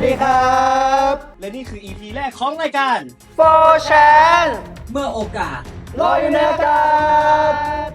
ดีครับและนี่คือ EP แรกของรายการ For Chan เมื่อโอกาสรออยู่ในอากาศ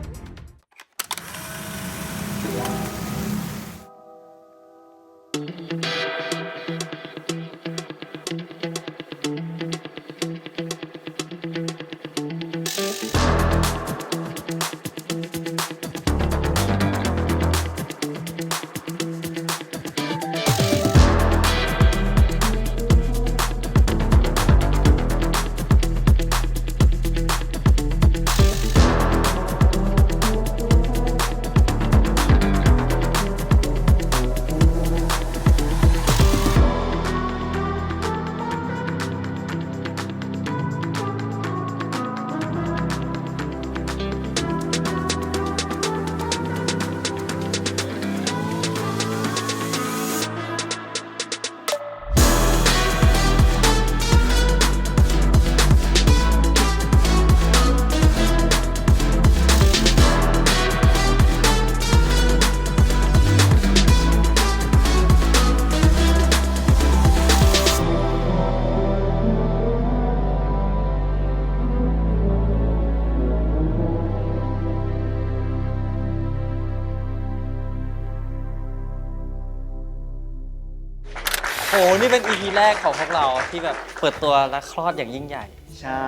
โอ้นี่เป็น EP แรกของพวกเราที่แบบเปิดตัวและคลอดอย่างยิ่งใหญ่ ใช่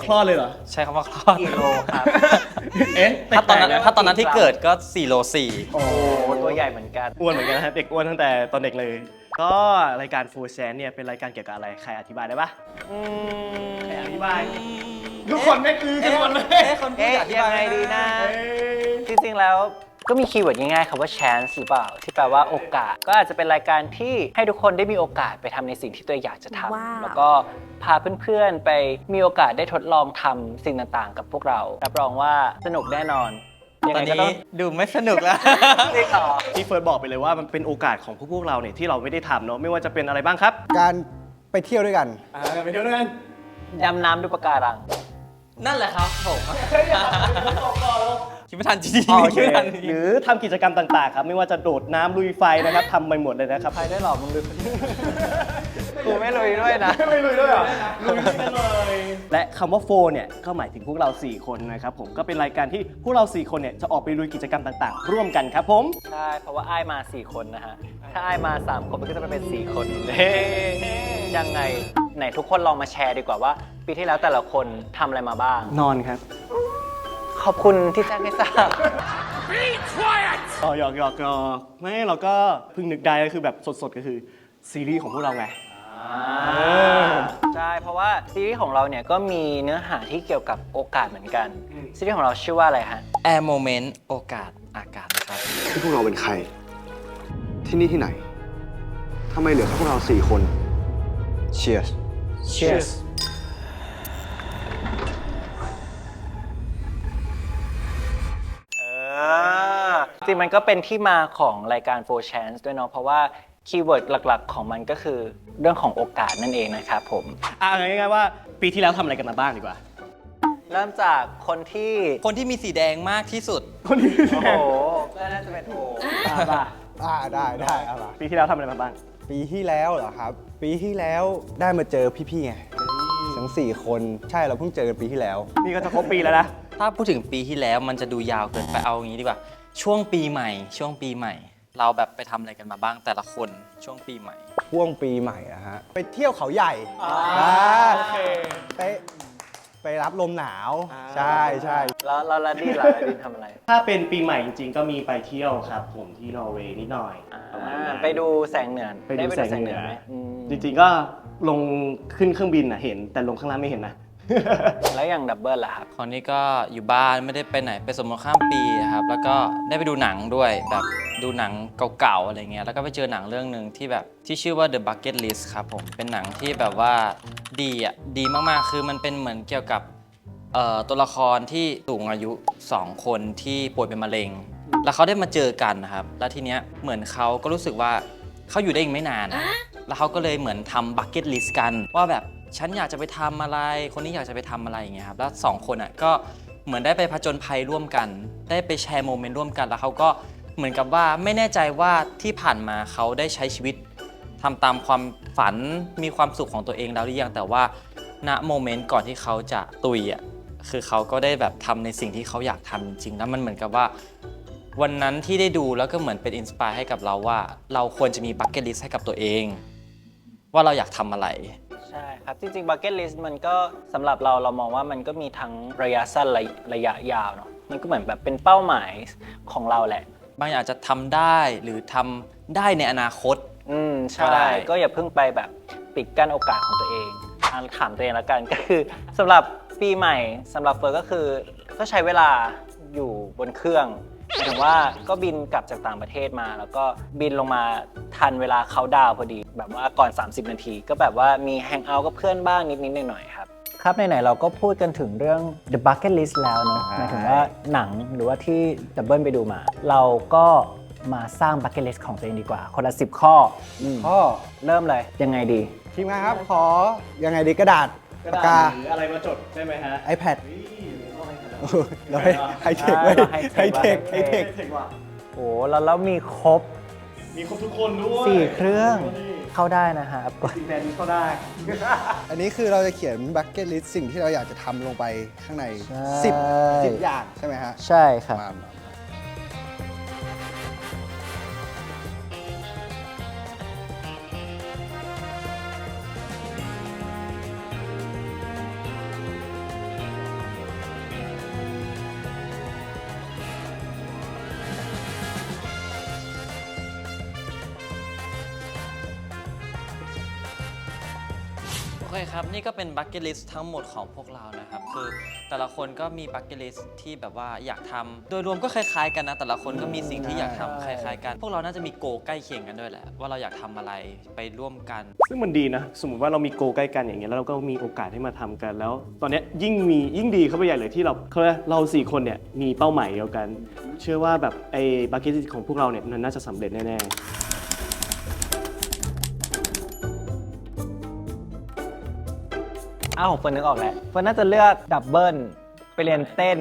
คลอดเลยเหรอ ใช้คำว่าคลอด กิโลครับ เอ๊ะ ถ้าตอนนั้น แปลกๆะ ถ้าตอนนั้นที่เกิดก็4 โล 4 โอ้ตัวใหญ่เหมือนกัน อ้วนเหมือนกันนะฮะเด็กอ้วนตั้งแต่ตอนเด็กเลย ก็รายการ For Chan เนี่ยเป็นรายการเกี่ยวกับอะไร ใครอธิบายได้ปะใครอธิบาย ทุกคนไม่คือกันหมดเลย คนพูด เอ๊ะ อธิ ยั บาย งไงดีนะ เอ้ย จริงๆแล้วก็มีคีย์เวิร์ดง่ายๆคำว่า chance หรือเปล่า ที่แปลว่าโอกาส ก็อาจจะเป็นรายการที่ให้ทุกคนได้มีโอกาสไปทำในสิ่งที่ตัวเองอยากจะท ว้าว ำแล้วก็พาเพื่อนๆไปมีโอกาสได้ทดลองทำสิ่งต่างๆ กับพวกเรา รับรองว่าสนุกแน่นอนยัง ตอ ไง น ก็ต้อ นี้ ง ดูไม่สนุกแล้ว จริงเหรอ ที่เฟิร์สบอกไปเลยว่ามันเป็นโอกาสของพวกเราเนี่ยที่เราไม่ได้ทำเนาะไม่ว่าจะเป็นอะไรบ้างครับ การไปเที่ยวด้วยกัน ไปเที่ยวด้วยกัน ดำน้ำดูปะการัง นั่นแหละครับผมคิดไม่ทันจริง โอ ๆ เค คิดไม่ทันจริง หรือทำกิจกรรมต่างๆครับไม่ว่าจะโดดน้ำลุยไฟนะครับทำไปหมดเลยนะครับ ใครได้หรอมึงดูกูไม่ลุยด้วยนะ ไม่ลุยด้วยเหรอลุยกันเลยและคำว่าโฟเนี่ยก็หมายถึงพวกเรา 4 คนนะครับผมก็เป็นรายการที่พวกเรา 4 คนเนี่ยจะออกไปลุยกิจกรรมต่างๆ ร่วมกันครับผม ใช่ เพราะว่าอ้ายมา 4 คนนะฮะ ถ้าอ้ายมา 3 คนมันก็จะเป็น 4 คนยังไงไหนทุกคนลองมาแชร์ดีกว่าว่า ปีที่แล้วแต่ละคนทำอะไรมาบ้าง นอนครับ ขอบคุณที่แจ้งให้ทราบ อ๋อหยอกไม่เราก็เพิ่งนึกได้ก็คือแบบสดๆก็คือซีรีส์ของพวกเราไง ใช่ เพราะว่าซีรีส์ของเราเนี่ยก็มีเนื้อหาที่เกี่ยวกับโอกาสเหมือนกัน ซีรีส์ของเราชื่อว่าอะไรฮะ แอร์โมเมนต์โอกาสอากาศนะครับ ที่พวกเราเป็นใคร ที่นี่ที่ไหน ทำไมเหลือแค่พวกเรา4 คน Cheers Cheers จริงมันก็เป็นที่มาของรายการ Four Chance ด้วยเนาะ เพราะว่าคีย์เวิร์ดหลักๆ ของมันก็คือเรื่องของโอกาสนั่นเองนะครับผม ง่ายๆว่าปีที่แล้วทำอะไรกันมาบ้างดีกว่า เริ่มจากคนที่ คนที่มีสีแดงมากที่สุด คนที่ โอ้โหก็น่าจะเป็นโอ ป่ะ ได้เอาล่ะ ปีที่แล้วทำอะไรมาบ้าง ปีที่แล้วเหรอครับ ปีที่แล้วได้มาเจอพี่ๆไงทั้ง 4 คน ใช่เราเพิ่งเจอกันปีที่แล้ว นี่ก็จะครบปีแล้วนะ ถ้าพูดถึงปีที่แล้วมันจะดูยาวเกินไปเอาอย่างนี้ดีกว่า ช่วงปีใหม่ เราแบบไปทำอะไรกันมาบ้างแต่ละคนช่วงปีใหม่ ช่วงปีใหม่อะฮะ ไปเที่ยวเขาใหญ่ โอเค ไปรับลมหนาว ใช่ใช่ แล้วลาดินล่ะลาดินทำอะไร ถ้าเป็นปีใหม่จริงๆ ก็มีไปเที่ยวครับ ผมที่นอร์เวย์นิดหน่อยประมาณนั้น ไปดูแสงเหนือ ไปดูแสงเหนือ ไหมอืม จริงๆ ก็ลงขึ้นเครื่องบินเห็น แต่ลงข้างล่างไม่เห็นนะ แล้วอย่างดับเบิลล่ะครับ คราวนี้ก็อยู่บ้านไม่ได้ไปไหนไปสมมติข้ามปีครับแล้วก็ได้ไปดูหนังด้วยแบบดูหนังเก่าๆอะไรเงี้ยแล้วก็ไปเจอหนังเรื่องหนึ่งที่แบบที่ชื่อว่า The Bucket List ครับผมเป็นหนังที่แบบว่าดีมากๆคือมันเป็นเหมือนเกี่ยวกับตัวละครที่สูงอายุ 2 คนที่ป่วยเป็นมะเร็ง แล้วเขาได้มาเจอกันนะครับแล้วทีเนี้ยเหมือนเขาก็รู้สึกว่าเขาอยู่ได้อีกไม่นานแล้วเขาก็เลยเหมือนทำ Bucket List กันว่าแบบฉันอยากจะไปทำอะไรคนนี้อยากจะไปทำอะไรอย่างเงี้ยครับแล้ว2 คนอ่ะก็เหมือนได้ไปผจญภัยร่วมกัน ได้ไปแชร์โมเมนต์ร่วมกันแล้วเขาก็เหมือนกับว่าไม่แน่ใจว่าที่ผ่านมาเขาได้ใช้ชีวิต ทำตามความฝันมีความสุขของตัวเองแล้วหรือยังแต่ว่าณโมเมนต์ก่อนที่เขาจะตุยอ่ะคือเขาก็ได้แบบทำในสิ่งที่เขาอยากทำจริงๆแล้วมันเหมือนกับว่าวันนั้นที่ได้ดูแล้วก็เหมือนเป็นอินสปายให้กับเราว่าเราควรจะมีบัคเก็ตลิสต์ให้กับตัวเองว่าเราอยากทำอะไร ใช่ครับ จริงๆ bucket list มันก็สำหรับเรามองว่ามันก็มีทั้งระยะสั้นระยะยาวเนาะมันก็เหมือนแบบเป็นเป้าหมายของเราแหละ บางอย่างอาจจะทำได้หรือทำได้ในอนาคต ใช่ ก็ได้ ก็อย่าเพิ่งไปแบบปิดกั้นโอกาสของตัวเองถามตัวเองแล้วกัน ก็คือสำหรับปีใหม่สำหรับเฟิร์นก็คือก็ใช้เวลาอยู่บนเครื่องหมายถึงว่าก็บินกลับจากต่างประเทศมา แล้วก็บินลงมาทันเวลาเขาดาวน์พอดีแบบว่าก่อน 30 นาที ก็แบบว่ามีแฮงเอาท์กับเพื่อนบ้างนิดๆหน่อยๆครับครับไหนๆเราก็พูดกันถึงเรื่อง The Bucket List แล้วเนาะหมายถึงว่าหนังหรือว่าที่ดับเบิลไปดูมา เราก็มาสร้าง Bucket List ของตัวเองดีกว่า คนละ 10 ข้อ ข้อ เริ่มเลยยังไงดี ทีมงานครับ ขอยังไงดีกระดาษปากกา หรืออะไรมาจดได้ไหมฮะ iPad เราไฮเทคเว้ยไฮเทคไฮเทค ว่ะ โอ้แล้วมีครบ มีครบทุกคนด้วย 4 เครื่องเข้าได้นะครับ สีแดงนี้เข้าได้ อันนี้คือเราจะเขียนบัคเก็ตลิสต์สิ่งที่เราอยากจะทำลงไปข้างใน ใช่ 10อย่างใช่ไหมฮะ ใช่ครับ มา โอเคครับ นี่ก็เป็นบัคเก็ตลิสต์ทั้งหมดของพวกเรานะครับ คือแต่ละคนก็มีบัคเก็ตลิสต์ที่แบบว่าอยากทำโดยรวมก็คล้ายๆกันนะ แต่ละคนก็มีสิ่งที่อยากทำคล้ายๆกัน พวกเราน่าจะมีโกใกล้เคียงกันด้วยแหละ ว่าเราอยากทำอะไรไปร่วมกัน ซึ่งมันดีนะ สมมติว่าเรามีโกใกล้กันอย่างเงี้ยแล้วเราก็มีโอกาสให้มาทำกันแล้ว ตอนเนี้ยยิ่งดีเข้าไปใหญ่เลยที่เราสี่คนเนี่ยมีเป้าหมายเดียวกัน เชื่อว่าแบบไอ้บัคเก็ตลิสต์ของพวกเราเนี่ยมันน่าจะสำเร็จแน่ๆ อ้าวเฟิร์นนึกออกแล้วเฟิร์นน่าจะเลือกดับเบิลไปเรียนเต้น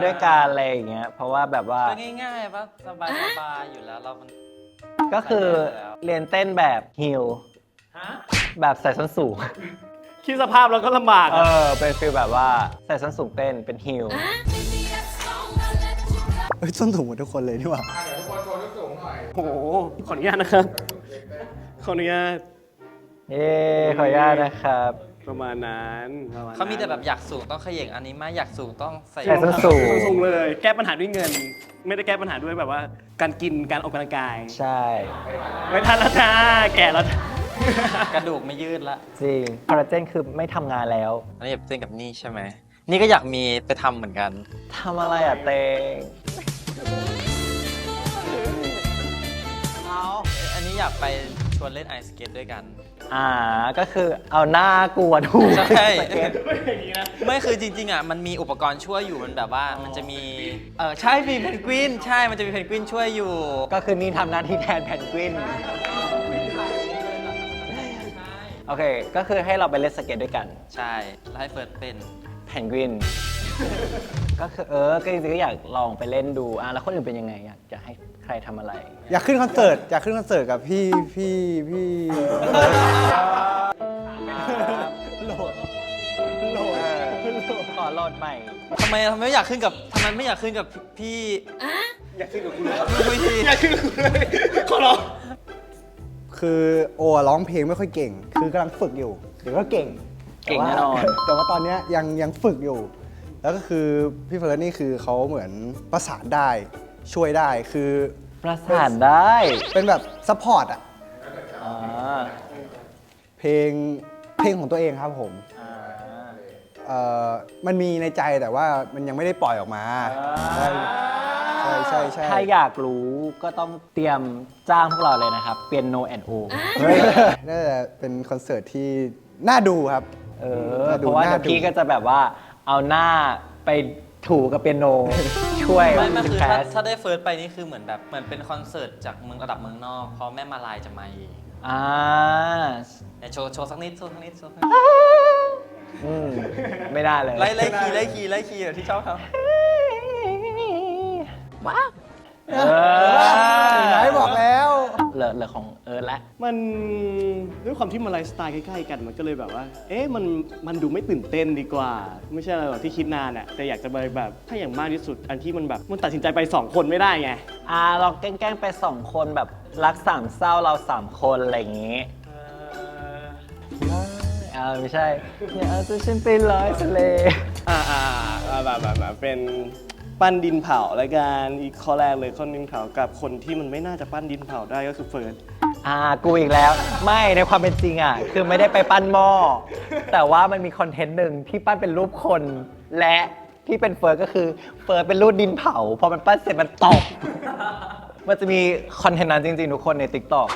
ด้วยการอะไรอย่างเงี้ยเพราะว่าแบบว่า ก็ง่ายๆปะสบายๆอยู่แล้วเรามัน ก็คือเรียนเต้นแบบฮิลแบบใส่ส้นสูง คิดสภาพแล้วก็ลำบากอะ เป็นฟีลแบบว่าใส่ส้นสูงเต้นเป็นฮิล เฮ้ยส้นสูงหมดทุกคนเลยนี่หว่า โอ้โหขออนุญาตนะครับ ขออนุญาต เย้ขออนุญาตนะครับ ประมาณนั้นประณนั้น เขามีแต่แบบอยากสูงต้องเขย่งอันนี้ไม่อยากสูงต้องใส่ ใส่ส้นสูง สูงเลย แก้ปัญหาด้วยเงิน ไม่ได้แก้ปัญหาด้วยแบบว่า การกินการออกกำลังกาย ใช่ ไม่ทันแล้วจ้าแก่แล้วจ้าก ระดูกไม่ยืดละ จริงคอลลาเจนคือไม่ทำงานแล้ว อันนี้แบบเต้นกับนี่ใช่ไหมนี่ก็อยากมีไปทำเหมือนกัน ทำอะไรอ่ะเตง อันนี้อยากไปชวนเล่นไอสเก็ตด้วยกัน ก็คือเอาหน้ากลัวถูก ใช่ สเก็ต ไม่คือจริงๆอ่ะมันมีอุปกรณ์ช่วยอยู่มันแบบว่ามันจะมีใช่มีเพนกวินใช่มันจะมีเพนกวินช่วยอยู่ ก็คือนี่ทำหน้าที่แทนแพนกวิน โอเค ก็คือให้เราไปเล่นสเก็ตด้วยกัน ใช่แล้วให้เฟิร์สเป็น แพนกวิน ก็คือก็จริงๆก็อยากลองไปเล่นดูแล้วคนอื่นเป็นยังไงอยากให้ใครทำอะไร อยากขึ้นคอนเสิร์ตกับพี่โหลด ขอโหลดใหม่ ทำไมไม่อยากขึ้นกับพี่ อยากขึ้นกับคุณเลย วิธี อยากขึ้นกับคุณเลยขอร้อง คือโอร้องเพลงไม่ค่อยเก่ง คือกำลังฝึกอยู่ เดี๋ยวก็เก่ง เก่งแน่นอน แต่ว่าตอนเนี้ยยังฝึกอยู่ แล้วก็คือพี่เฟิร์สนี่คือเขาเหมือนประสานได้ช่วยได้คือ ประสานได้ เป็นแบบซัพพอร์ตอะ อ่า เพลงของตัวเองครับผมมันมีในใจแต่ว่ามันยังไม่ได้ปล่อยออกมาใช่ ถ้าอยากรู้ก็ต้องเตรียมจ้างพวกเราเลยนะครับ เปียโนแอนโอ เฮ้ยน่าจะเป็นคอนเสิร์ตที่น่าดูครับ เพราะว่าเดี๋ยวพี่ก็จะแบบว่าเอาหน้าไปถูกับเปียโน ช่วย ไม่คือ แคส ถ้าได้เฟิร์สไปนี่คือเหมือนเป็นคอนเสิร์ตจากระดับเมืองนอกเพราะแม่มาลายจะมาอีก เนี่ยโชว์สักนิดไม่ได้เลย ไล่คีย์แบบที่ชอบทำ ว้าว ไหนบอกแล้ว เหลือของ และ มันด้วยความที่มันไลฟ์สไตล์ใกล้ๆกันมันก็เลยแบบว่า เอ๊ะมันดูไม่ตื่นเต้นดีกว่า ไม่ใช่อะไรหรอกที่คิดนานอะแต่อยากจะไปแบบถ้าอย่างมากที่สุดอันที่มันแบบมันตัดสินใจไป 2 คนไม่ได้ไง เราแกล้งๆไป2 คนแบบรัก3เศร้าเรา3 คนอะไรอย่างงี้ไม่ใช่อย่าเอาตัวฉันไปลอยทะเล แบบเป็นปั้นดินเผาแล้วกันอีกข้อแรกเลยข้อดินเผากับคนที่มันไม่น่าจะปั้นดินเผาได้ก็คือเฟิร์ส กูอีกแล้วไม่ในความเป็นจริงคือไม่ได้ไปปั้นหม้อแต่ว่ามันมีคอนเทนต์หนึ่งที่ปั้นเป็นรูปคน และที่เป็นเฟิร์สก็คือเฟิร์สเป็นรูปดินเผาพอมันปั้นเสร็จมันตก มันจะมีคอนเทนต์นั้นจริงๆทุกคนใน TikTok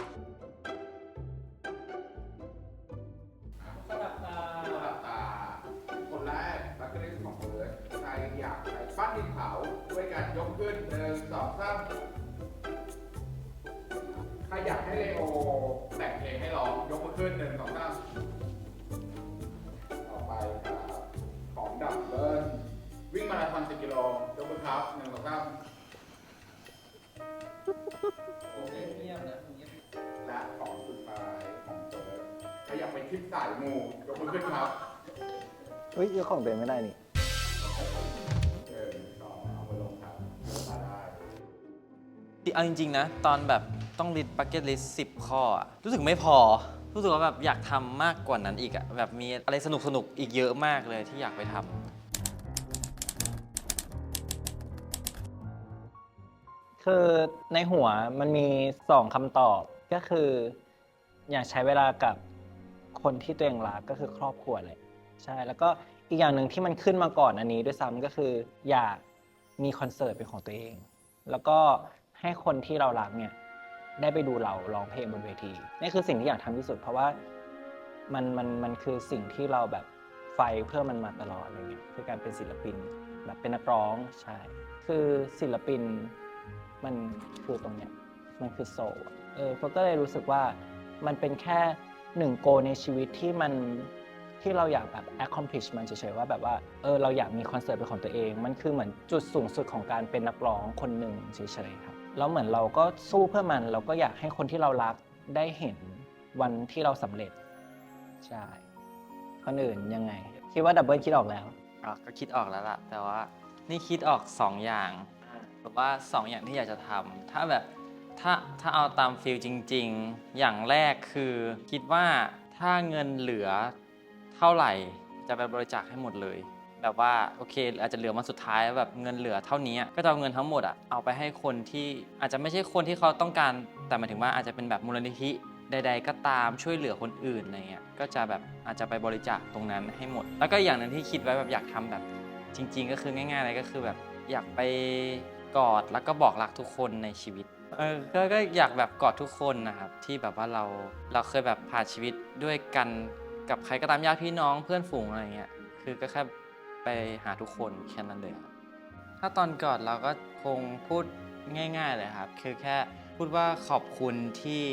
คนแรกบัคเก็ตลิสต์ของเฟิร์สใครอยากไปปั้นดินเผาด้วยการยกขึ้น1 2 3ใครอยากให้เลโอแต่งเพลงให้ร้องยกมือขึ้น1 2 3ต่อไปครับของดับเบิลวิ่งมาราธอน10 กิโลยกมือครับ1 2 3โอเคและของสุดท้ายของเฟิร์สใครอยากไปทริปสายมูยกมือขึ้นครับ เฮ้ยยกของตัวเองไม่ได้นี่ เอาไปลงครับมาได้ เอาจริงๆนะ ตอนแบบต้องลิสต์บักเก็ตลิสต์10 ข้ออะรู้สึกไม่พอ รู้สึกว่าแบบอยากทำมากกว่านั้นอีกอะแบบมีอะไรสนุกๆอีกเยอะมากเลยที่อยากไปทำ คือในหัวมันมี2 คำตอบก็คืออยากใช้เวลากับคนที่ตัวเองรักก็คือครอบครัวเลยใช่แล้วก็อีกอย่างหนึ่งที่มันขึ้นมาก่อนอันนี้ด้วยซ้ำก็คืออยากมีคอนเสิร์ตเป็นของตัวเอง แล้วก็ให้คนที่เรารักเนี่ยได้ไปดูเราร้องเพลงบนเวทีนี่คือสิ่งที่อยากทำที่สุด เพราะว่ามันคือสิ่งที่เราแบบไฟเพื่อมันมาตลอดอะไรเงี้ยคือการเป็นศิลปินแบบเป็นนักร้องใช่คือศิลปินมันคือตรงเนี้ยมันคือโซลเพราะก็เลยรู้สึกว่ามันเป็นแค่1 โกในชีวิตที่เราอยากแบบ accomplish มันเฉยๆว่าแบบว่าเราอยากมีคอนเสิร์ตเป็นของตัวเองมันคือเหมือนจุดสูงสุดของการเป็นนักร้องคนหนึ่งเฉยๆครับแล้วเหมือนเราก็สู้เพื่อมันเราก็อยากให้คนที่เรารักได้เห็นวันที่เราสำเร็จใช่คนอื่นยังไงคิดว่าดับเบิลคิดออกแล้ว ก็คิดออกแล้วล่ะ แต่ว่านี่คิดออก 2 อย่างแบบว่า 2 อย่างที่อยากจะทำถ้าแบบถ้าเอาตามฟิลจริงๆ อย่างแรกคือคิดว่าถ้าเงินเหลือเท่าไหร่จะไปบริจาคให้หมดเลยแบบว่าโอเคอาจจะเหลือมาสุดท้ายแบบเงินเหลือเท่านี้ก็จะเอาเงินทั้งหมดเอาไปให้คนที่อาจจะไม่ใช่คนที่เขาต้องการแต่หมายถึงว่าอาจจะเป็นแบบมูลนิธิใดๆก็ตามช่วยเหลือคนอื่นอะไรเงี้ยก็จะแบบอาจจะไปบริจาคตรงนั้นให้หมดแล้วก็อย่างหนึ่งที่คิดไว้แบบอยากทำแบบจริงๆก็คือง่ายๆเลยก็คือแบบอยากไปกอดแล้วก็บอกรักทุกคนในชีวิตก็อยากแบบกอดทุกคนนะครับที่แบบว่าเราเคยแบบผ่านชีวิตด้วยกันกับใครก็ตามญาติพี่น้องเพื่อนฝูงอะไรเงี้ยคือก็แค่ไปหาทุกคนแค่นั้นเลยครับถ้าตอนกอดเราก็คงพูดง่ายๆเลยครับคือแค่พูดว่าขอบคุณที่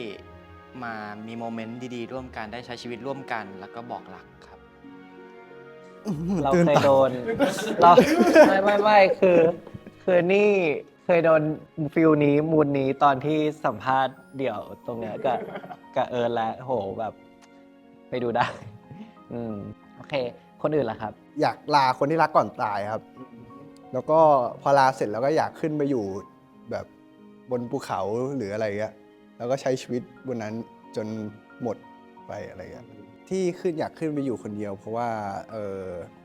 มามีโมเมนต์ดีๆร่วมกันได้ใช้ชีวิตร่วมกันแล้วก็บอกรักครับ เราเคยโดนเราไม่คือนี่เคยโดนฟิลนี้มูดนี้ตอนที่สัมภาษณ์เดี่ยวตรงเนี้ยกับและโหแบบไปดูได้โอเคคนอื่นล่ะครับ อยากลาคนที่รักก่อนตายครับ แล้วก็พอลาเสร็จแล้วก็อยากขึ้นไปอยู่แบบบนภูเขาหรืออะไรเงี้ยแล้วก็ใช้ชีวิตบนนั้นจนหมดไปอะไรเงี้ยที่อยากขึ้นไปอยู่คนเดียว เพราะว่า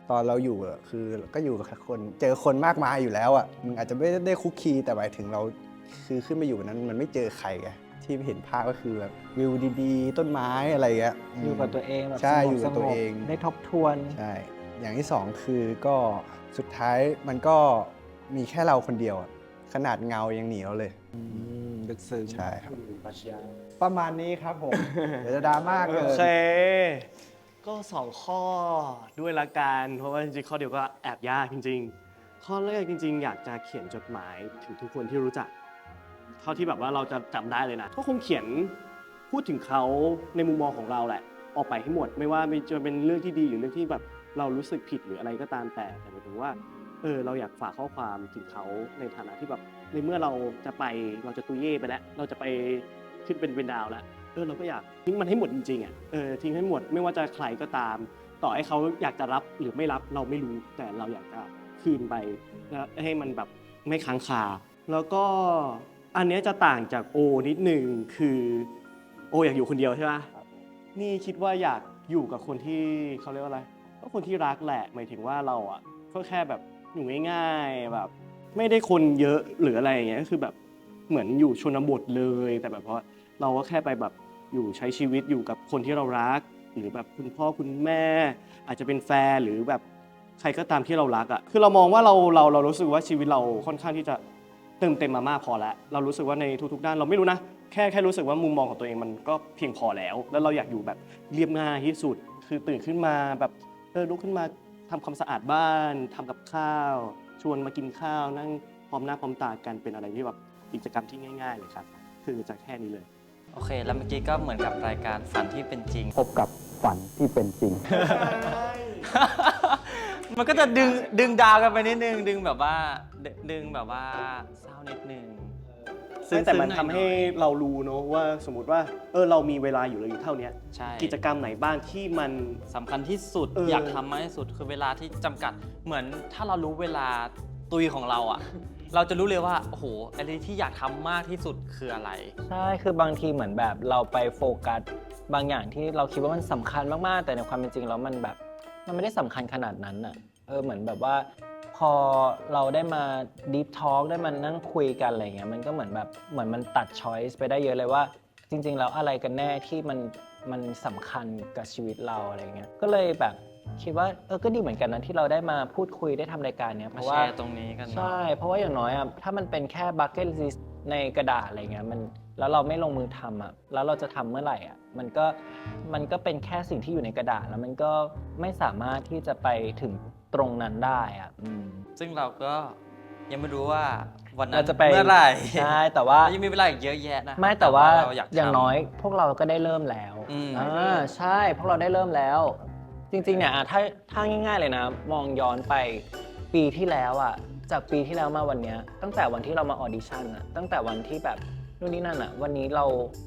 ตอนเราอยู่คือก็อยู่กับคนเจอคนมากมายอยู่แล้วมึงอาจจะไม่ได้คุกคีแต่หมายถึงเราคือขึ้นไปอยู่นั้นมันไม่เจอใครไงที่เห็นภาพก็คือแบบวิวดีๆต้นไม้อะไรเงี้ย อยู่กับตัวเองแบบ ใช่ สงบ อยู่กับตัวเอง ได้ทบทวน ใช่ อย่างที่2คือก็สุดท้ายมันก็มีแค่เราคนเดียวขนาดเงายังหนีเราเลย ลึกซึ้ง ใช่ครับประมาณนี้ครับผม เดี๋ยวจะดราม่า โอ เกิน เคก็2 ข้อด้วยละกันเพราะว่าจริงๆข้อเดียวก็แอบยากจริงๆ ข้อแรกจริงๆ อยากจะเขียนจดหมายถึงทุกคนที่รู้จักเท่าที่แบบว่าเราจะจำได้เลยนะก็คงเขียนพูดถึงเขาในมุมมองของเราแหละออกไปให้หมดไม่ว่าจะเป็นเรื่องที่ดีหรือเรื่องที่แบบเรารู้สึกผิดหรืออะไรก็ตามแต่หมายถึงว่าเราอยากฝากข้อความถึงเขาในฐานะที่แบบในเมื่อเราจะไปเราจะตุยเย่ไปแล้วเราจะไปขึ้นเป็นดาวแล้ว เราก็อยากทิ้งมันให้หมดจริงๆทิ้งให้หมดไม่ว่าจะใครก็ตาม ต่อให้เขาอยากจะรับหรือไม่รับเราไม่รู้แต่เราอยากจะคืนไปแล้วให้มันแบบไม่ค้างคาแล้วก็อันเนี้ยจะต่างจากโอนิดนึงคือโออยากอยู่คนเดียวใช่ไหมนี่คิดว่าอยากอยู่กับคนที่เขาเรียกว่าอะไรก็คนที่รักแหละหมายถึงว่าเราอ่ะก็แค่แบบอยู่ง่ายๆแบบไม่ได้คนเยอะหรืออะไรอย่างเงี้ยก็คือแบบเหมือนอยู่ชนบทเลยแต่แบบเพราะเราก็แค่ไปแบบอยู่ใช้ชีวิตอยู่กับคนที่เรารักหรือแบบคุณพ่อคุณแม่อาจจะเป็นแฟนหรือแบบใครก็ตามที่เรารักอ่ะคือเรามองว่าเรารู้สึกว่าชีวิตเราค่อนข้างที่จะเติมเต็มมามากพอแล้วเรารู้สึกว่าในทุกๆด้านเราไม่รู้นะแค่รู้สึกว่ามุมมองของตัวเองมันก็เพียงพอแล้วเราอยากอยู่แบบเรียบง่ายที่สุดคือตื่นขึ้นมาแบบลุกขึ้นมาทำความสะอาดบ้านทำกับข้าวชวนมากินข้าวนั่งพร้อมหน้าพร้อมตากันเป็นอะไรที่แบบกิจกรรมที่ง่ายๆเลยครับคือจะแค่นี้เลย โอเค แล้วเมื่อกี้ก็เหมือนกับรายการฝันที่เป็นจริง พบกับฝันที่เป็นจริง มันก็จะดึงดาวกันไปนิดนึงดึงแบบว่าเศร้านิดนึง ซึ่งแต่มัน ซึ้งๆ ทำให้ หน่อย เรารู้เนอะว่าสมมติว่าเรามีเวลาอยู่เท่านี้ ใช่ กิจกรรมไหนบ้างที่มัน สำคัญที่สุด อ อยากทำมากที่สุดคือเวลาที่จำกัดเหมือนถ้าเรารู้เวลาตุยของเราอ่ะ เราจะรู้เลยว่าโอ้โหอะไรที่อยากทำมากที่สุดคืออะไร ใช่ คือบางทีเหมือนแบบเราไปโฟกัสบางอย่างที่เราคิดว่ามันสำคัญมากๆ แต่ในความเป็นจริงแล้วมันแบบมันไม่ได้สำคัญขนาดนั้นอ่ะเหมือนแบบว่าพอเราได้มา deep talk ได้มานั่งคุยกันอะไรเงี้ยมันก็เหมือนแบบเหมือนมันตัด choice ไปได้เยอะเลยว่า จริง ๆ แล้วอะไรกันแน่ที่มันสำคัญกับชีวิตเราอะไรเงี้ยก็เลยแบบคิดว่าก็ดีเหมือนกันนะที่เราได้มาพูดคุยได้ทำรายการเนี้ยเพ มา ราะ แช ว่า ร์ตรงนี้กันเนาะ ใช่ เพราะว่าอย่างน้อยอ่ะถ้ามันเป็นแค่ bucket list ในกระดาษอะไรเงี้ยแล้วเราไม่ลงมือทำอ่ะแล้วเราจะทำเมื่อไหร่อ่ะมันก็เป็นแค่สิ่งที่อยู่ในกระดาษแล้วมันก็ไม่สามารถที่จะไปถึงตรงนั้นได้อ่ะ ซึ่งเราก็ยังไม่รู้ว่าวันนั้ เรา น จะไป เมื่อไหร่ ใช่แต่ว่า ยังมีเวลาอีกเยอะแยะนะ ไม่แต่ว่า เราอยากทำ อย่างน้อยพวกเราก็ได้เริ่มแล้ว ใช่พวกเราได้เริ่มแล้ว จริงๆเนี่ยถ้าง่ายๆเลยนะมองย้อนไปปีที่แล้วอ่ะจากปีที่แล้วมาวันเนี้ยตั้งแต่วันที่เรามาออดิชั่นอ่ะตั้งแต่วันที่แบบนู่นนี่นั่นอ่ะวันนี้เร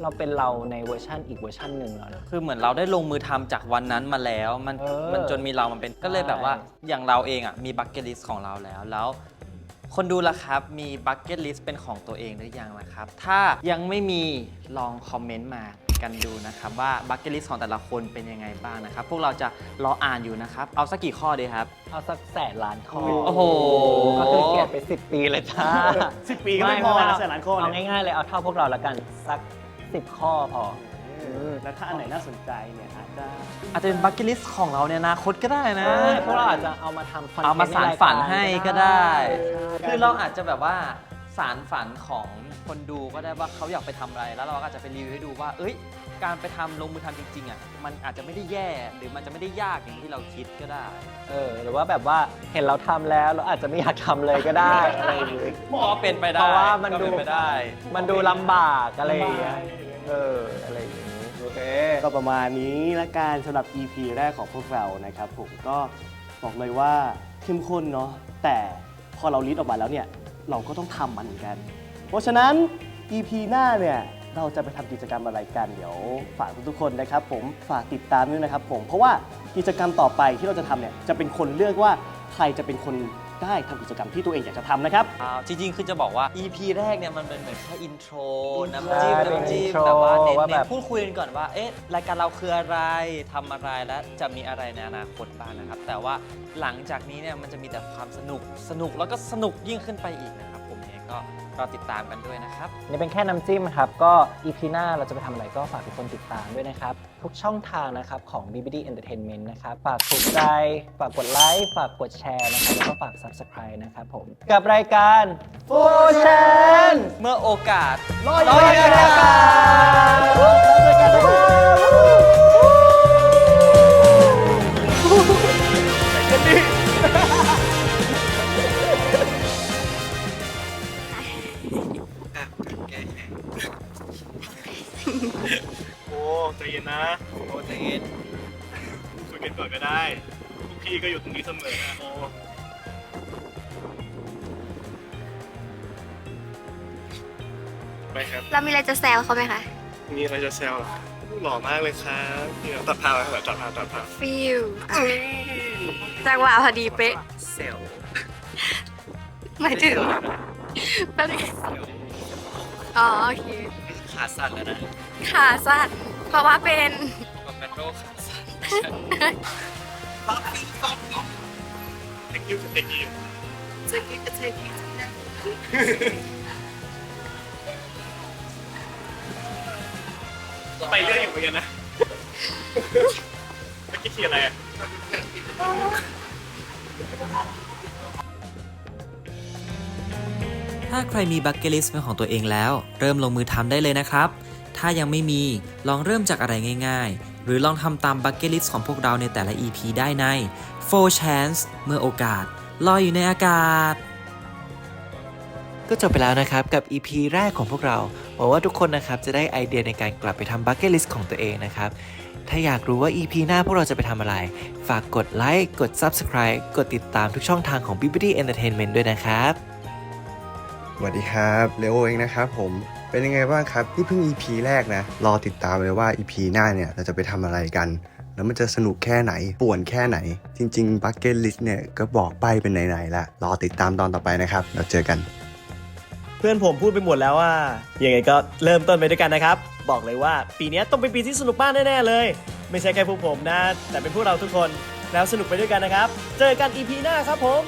าเป็นเราในเวอร์ชันอีกเวอร์ชันหนึ่งแล้วนะ คือเหมือนเราได้ลงมือทำจากวันนั้นมาแล้วมันจนมีเรามันเป็นก็เลยแบบว่าอย่างเราเองอ่ะมีบักเก็ตลิสต์ของเราแล้วคนดูล่ะครับมีบักเก็ตลิสต์เป็นของตัวเองหรือยังล่ะครับถ้ายังไม่มีลองคอมเมนต์มากันดูนะครับว่าบักเก็ตลิสต์ของแต่ละคนเป็นยังไงบ้างนะครับพวกเราจะรออ่านอยู่นะครับเอาสักกี่ข้อดีครับ เอาสัก100,000,000 ข้อ โอ้โห ก็คือเกลียดไป10 ปีเลยจ้า 10 ปีก็ไม่พอนะ100,000 ข้อ เอา เนี่ย ง่ายๆเลยเอาเท่าพวกเราละกันสัก10 ข้อพอ แล้วถ้าอันไหนน่าสนใจเนี่ยอาจจะ เป็นบักเก็ตลิสต์ของเราในอนาคตก็ได้นะ ใช่พวกเราอาจจะเอามาทำคอนเทนต์ เอามาสารฝันให้ก็ได้ ใช่ คือเราอาจจะแบบว่าสารฝันของคนดูก็ได้ว่าเขาอยากไปทำอะไร แล้วเราก็อาจจะไปรีวิวให้ดูว่า เอ้ย การไปทำลงมือทำจริงๆอ่ะ มันอาจจะไม่ได้แย่ หรือมันจะไม่ได้ยากอย่างที่เราคิดก็ได้ หรือว่าแบบว่าเห็นเราทำแล้วเราอาจจะไม่อยากทำเลยก็ได้อะไรอย่างเงี้ย ก็เป็นไปได้ เพราะว่ามัน ก็ ดู เป็นไปได้ มันดูลำบากอะไรอย่างเงี้ยอะไรอย่างงี้โอเค ก็ประมาณนี้ละกันสำหรับ EP แรกของพวกเรานะครับผมก็บอกเลยว่าเข้มข้นเนาะแต่พอเราลิสต์ออกมาแล้วเนี่ยเราก็ต้องทำมันเหมือนกัน เพราะฉะนั้น EP หน้าเนี่ยเราจะไปทำกิจกรรมอะไรกันเดี๋ยวฝากทุกๆคนนะครับผมฝากติดตามด้วยนะครับผมเพราะว่ากิจกรรมต่อไปที่เราจะทำเนี่ยจะเป็นคนเลือกว่าใครจะเป็นคนได้ทำกิจกรรมที่ตัวเองอยากจะทำนะครับ จริงๆ คือจะบอกว่า EP แรกเนี่ยมันเป็นเหมือนแค่อินโทรน้ำ ใช่ จิ้ม เป็น น้ำจิ้ม intro แต่ว่าเน้ ว่าแบ น บ พูดคุยกันก่อนว่า เอ๊ะ รายการเราคืออะไรทำอะไรและจะมีอะไรในอนาคตบ้างนะครับ แต่ว่าหลังจากนี้เนี่ยมันจะมีแต่ความสนุกแล้วก็สนุกยิ่งขึ้นไปอีกนะครับผมเองก็รอติดตามกันด้วยนะครับ นี่เป็นแค่น้ำจิ้มครับก็ EP หน้าเราจะไปทำอะไรก็ฝากทุกคนติดตามด้วยนะครับทุกช่องทางนะครับของ BBD Entertainment นะครับฝากถูกใจฝากกดไลค์ฝากกดแชร์นะครับแล้วก็ฝาก Subscribe นะครับผมกับรายการโฟแชน เมื่อโอกาส รออยู่นะครับ โอ้ใจเย็นนะโอ้ใจเย็นคุยกันก่อนก็ได้ทุกพี่ก็อยู่ตรงนี้เสมอนะโอ้ไปครับ เรามีอะไรจะแซวเขาไหมคะ ไ มีอะไรจะแซวเหรอหล่อมากเลยครับเดี๋ยวตัดภาพไปตัดภาพ ฟิลจังหวะพอดีเป๊ะ เซล หมายถึงแป๊บนึงอ๋อโอเค ขาสั่นแล้วนะ ขาสั้นเพราะว่าเป็น มันเป็นโรคขาสั่น thank you thank you ไปเรื่อยอยู่เหมือนกันนะเมื่อกี้ขี่อะไรอ่ะ ถ้าใครมีบักเก็ตลิสต์เป็นของตัวเองแล้ว เริ่มลงมือทำได้เลยนะครับ ถ้ายังไม่มีลองเริ่มจากอะไรง่ายๆ หรือลองทำตามบักเก็ตลิสต์ของพวกเราในแต่ละ EP ได้ใน 4 Chance เมื่อโอกาสลอยอยู่ในอากาศ ก็จบไปแล้วนะครับกับ EP แรกของพวกเราหวังว่าทุกคนนะครับจะได้ไอเดียในการกลับไปทำบักเก็ตลิสต์ของตัวเองนะครับ ถ้าอยากรู้ว่า EP หน้าพวกเราจะไปทำอะไร ฝากกดไลค์กด Subscribe กดติดตามทุกช่องทางของ Bibbidi Entertainment ด้วยนะครับ สวัสดีครับเลโอเองนะครับผมเป็นยังไงบ้างครับนี่เพิ่ง EP แรกนะรอติดตามเลยว่า EP หน้าเนี่ยเราจะไปทำอะไรกัน แล้วมันจะสนุกแค่ไหนป่วนแค่ไหน จริงๆ Bucket List เนี่ยก็บอกใบ้เป็นไหนๆละรอติดตามตอนต่อไปนะครับเราเจอกัน เพื่อนผมพูดไปหมดแล้วว่ายังไงก็เริ่มต้นไปด้วยกันนะครับ บอกเลยว่าปีนี้ต้องเป็นปีที่สนุกมากแน่ๆเลย ไม่ใช่แค่พวกผมนะ แต่เป็นพวกเราทุกคนแล้วสนุกไปด้วยกันนะครับ เจอกัน EP หน้าครับผม